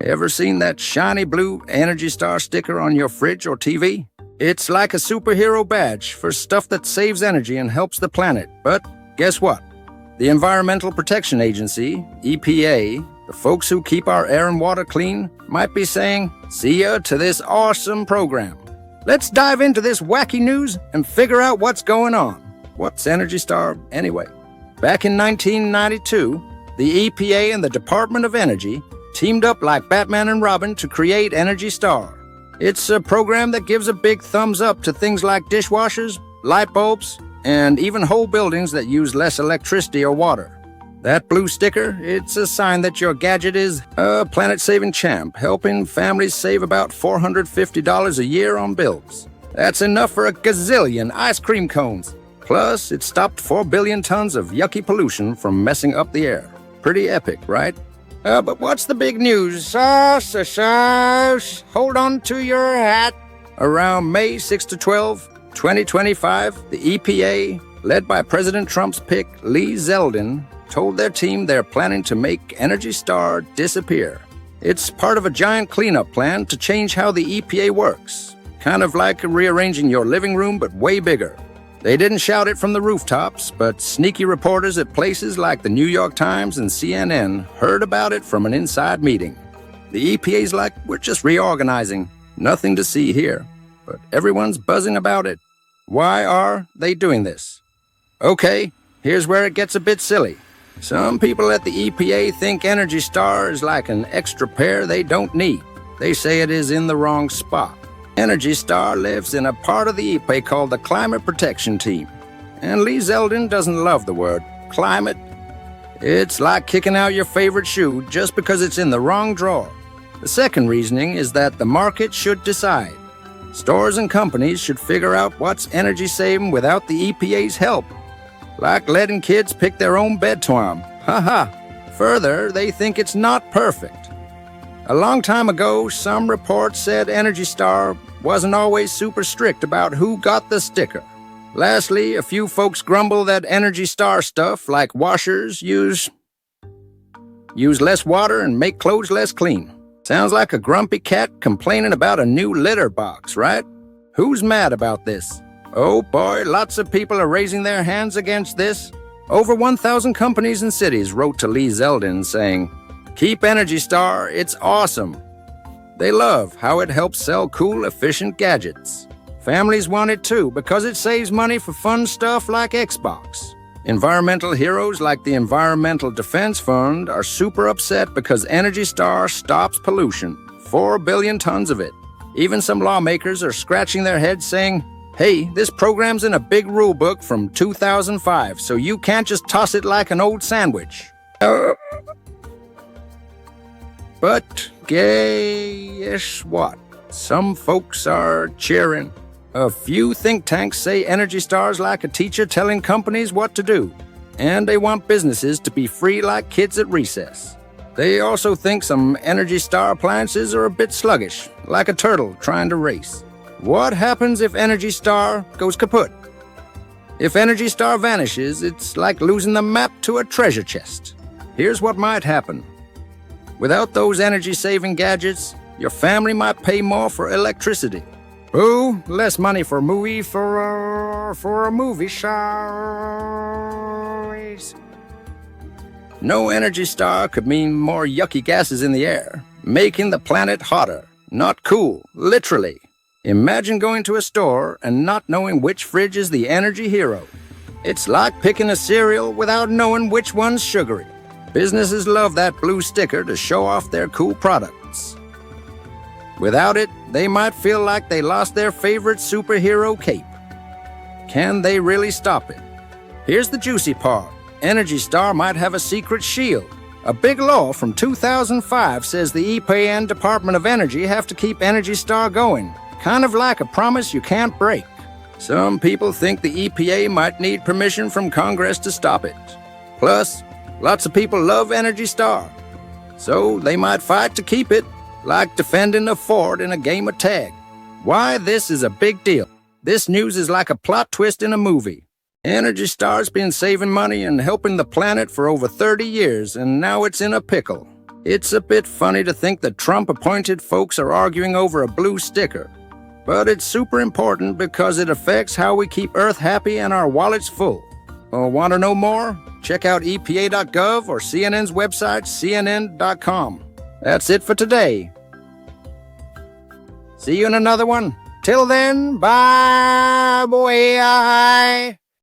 Ever seen that shiny blue Energy Star sticker on your fridge or TV? It's like a superhero badge for stuff that saves energy and helps the planet. But guess what? The Environmental Protection Agency, EPA, the folks who keep our air and water clean, might be saying, "See ya to this awesome program." Let's dive into this wacky news and figure out what's going on. What's Energy Star anyway? Back in 1992, the EPA and the Department of Energy teamed up like Batman and Robin to create Energy Star. It's a program that gives a big thumbs up to things like dishwashers, light bulbs, and even whole buildings that use less electricity or water. That blue sticker, it's a sign that your gadget is a planet-saving champ, helping families save about $450 a year on bills. That's enough for a gazillion ice cream cones. Plus, it stopped 4 billion tons of yucky pollution from messing up the air. Pretty epic, right? But what's the big news? Hold on to your hat. Around May 6 to 12, 2025, the EPA, led by President Trump's pick, Lee Zeldin, told their team they're planning to make Energy Star disappear. It's part of a giant cleanup plan to change how the EPA works. Kind of like rearranging your living room, but way bigger. They didn't shout it from the rooftops, but sneaky reporters at places like the New York Times and CNN heard about it from an inside meeting. The EPA's like, "We're just reorganizing. Nothing to see here." But everyone's buzzing about it. Why are they doing this? Okay, here's where it gets a bit silly. Some people at the EPA think Energy Star is like an extra pair they don't need. They say it is in the wrong spot. Energy Star lives in a part of the EPA called the Climate Protection Team. And Lee Zeldin doesn't love the word climate. It's like kicking out your favorite shoe just because it's in the wrong drawer. The second reasoning is that the market should decide. Stores and companies should figure out what's energy saving without the EPA's help. Like letting kids pick their own bedtime. Haha. Further, they think it's not perfect. A long time ago, some reports said Energy Star wasn't always super strict about who got the sticker. Lastly, a few folks grumble that Energy Star stuff, like washers, use less water and make clothes less clean. Sounds like a grumpy cat complaining about a new litter box, right? Who's mad about this? Oh boy, lots of people are raising their hands against this. Over 1,000 companies and cities wrote to Lee Zeldin saying, "Keep Energy Star, it's awesome." They love how it helps sell cool, efficient gadgets. Families want it too because it saves money for fun stuff like Xbox. Environmental heroes like the Environmental Defense Fund are super upset because Energy Star stops pollution, 4 billion tons of it. Even some lawmakers are scratching their heads saying, "Hey, this program's in a big rule book from 2005, so you can't just toss it like an old sandwich." But guess what? Some folks are cheering. A few think tanks say Energy Star's like a teacher telling companies what to do, and they want businesses to be free like kids at recess. They also think some Energy Star appliances are a bit sluggish, like a turtle trying to race. What happens if Energy Star goes kaput? If Energy Star vanishes, it's like losing the map to a treasure chest. Here's what might happen. Without those energy-saving gadgets, your family might pay more for electricity. Boo, less money for a movie choice. No Energy Star could mean more yucky gases in the air, making the planet hotter. Not cool, literally. Imagine going to a store and not knowing which fridge is the energy hero. It's like picking a cereal without knowing which one's sugary. Businesses love that blue sticker to show off their cool products. Without it, they might feel like they lost their favorite superhero cape. Can they really stop it? Here's the juicy part. Energy Star might have a secret shield. A big law from 2005 says the EPA and Department of Energy have to keep Energy Star going. Kind of like a promise you can't break. Some people think the EPA might need permission from Congress to stop it. Plus, lots of people love Energy Star. So they might fight to keep it, like defending a fort in a game of tag. Why this is a big deal. This news is like a plot twist in a movie. Energy Star's been saving money and helping the planet for over 30 years, and now it's in a pickle. It's a bit funny to think that Trump-appointed folks are arguing over a blue sticker, but it's super important because it affects how we keep Earth happy and our wallets full. Want to know more? Check out EPA.gov or CNN's website, CNN.com. That's it for today. See you in another one. Till then, bye, boy.